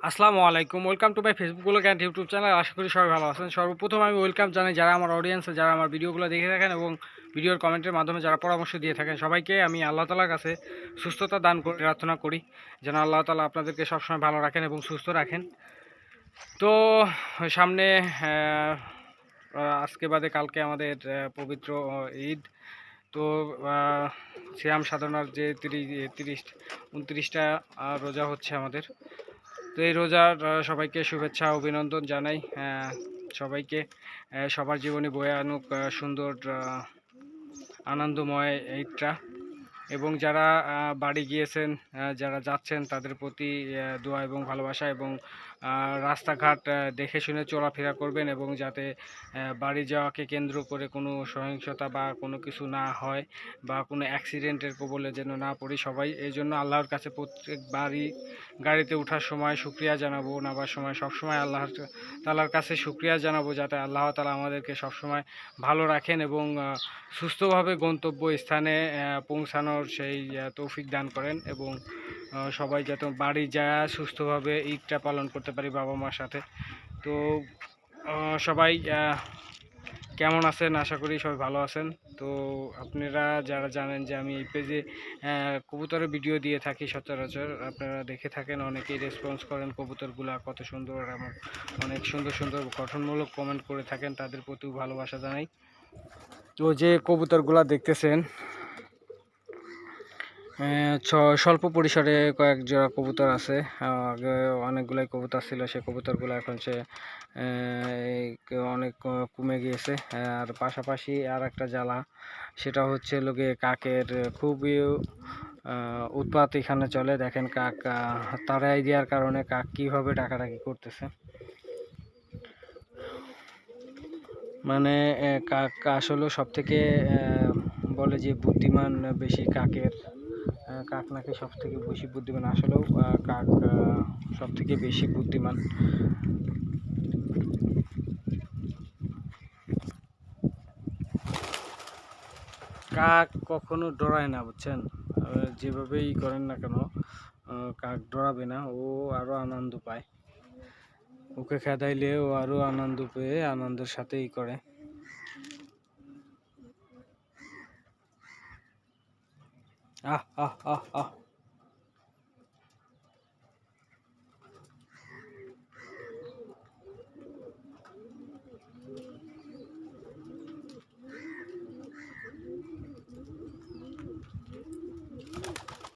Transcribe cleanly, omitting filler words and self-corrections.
আসসালামু আলাইকুম, welcome to my Facebook blog and YouTube channel. আশা করি সবাই ভালো আছেন। সর্বপ্রথম আমি ওয়েলকাম জানাই যারা আমার অডিয়েন্সে, যারা আমার ভিডিওগুলো দেখে থাকেন এবং ভিডিওর কমেন্টের মাধ্যমে যারা পরামর্শ দিয়ে থাকেন, সবাইকে আমি আল্লাহ তাআলার কাছে সুস্থতা দান করে প্রার্থনা করি যেন আল্লাহ তাআলা আপনাদেরকে সবসময় ভালো রাখেন এবং সুস্থ রাখেন। তো সামনে আজকে বাদে কালকে আমাদের পবিত্র ঈদ। তো সিয়াম সাধনার যে 29টা রোজা হচ্ছে আমাদের। তো এই রোজার সবাইকে শুভেচ্ছা অভিনন্দন জানাই। সবাইকে সবার জীবনে বয়ে আনুক সুন্দর আনন্দময় ঈদটা। এবং যারা বাড়ি গিয়েছেন, যারা যাচ্ছেন তাদের প্রতি দোয়া এবং ভালোবাসা, এবং রাস্তাঘাট দেখে শুনে চলাফেরা করবেন এবং যাতে বাড়ি যাওয়াকে কেন্দ্র করে কোনো সহিংসতা বা কোনো কিছু না হয় বা কোনো অ্যাক্সিডেন্টের কবলে যেন না পড়ি সবাই। এই জন্য আল্লাহর কাছে প্রত্যেক গাড়িতে ওঠার সময় শুকরিয়া জানাবো, নামার সময় সবসময় আল্লাহ তাআলার কাছে শুকরিয়া জানাবো যাতে আল্লাহ তাআলা আমাদেরকে সবসময় ভালো রাখেন এবং সুস্থভাবে গন্তব্য স্থানে পৌঁছানোর সেই তৌফিক দান করেন, এবং সবাই যাতে বাড়ি যায় সুস্থভাবে ঈদটা পালন করতে পারি বাবা মার সাথে। তো সবাই কেমন আছেন? আশা করি সবাই ভালো আছেন। তো আপনারা যারা জানেন যে আমি এই পেজে কবুতরের ভিডিও দিয়ে থাকি সচরাচর, আপনারা দেখে থাকেন, অনেকেই রেসপন্স করেন, কবুতরগুলা কত সুন্দর এবং অনেক সুন্দর সুন্দর গঠনমূলক কমেন্ট করে থাকেন, তাদের প্রতিও ভালোবাসা জানাই। তো যে কবুতরগুলা দেখতেছেন, স্বল্প পরিসরে কয়েক জোড়া কবুতর আছে। আগে অনেকগুলাই কবুতর ছিল, সে কবুতরগুলো এখন সে অনেক কমে গিয়েছে। আর পাশাপাশি আর একটা জ্বালা, সেটা হচ্ছে লোকে কাকের খুবই উৎপাত এখানে চলে। দেখেন কাক তাড়াই দেওয়ার কারণে কাক কীভাবে ডাকাডাকি করতেছে। মানে কাক আসলে সব থেকে বলে যে বুদ্ধিমান বেশি কাকের, কাক নাকি সব থেকে বেশি বুদ্ধিমান। আসলেও কাক সব থেকে বেশি বুদ্ধিমান। কাক কখনো ডরায় না, বুঝছেন? যেভাবেই করেন না কেন কাক ডরাবে না, ও আরো আনন্দ পায়। ওকে খেদাইলে ও আরো আনন্দ পেয়ে আনন্দের সাথেই করে। আহ আহ আহ আহ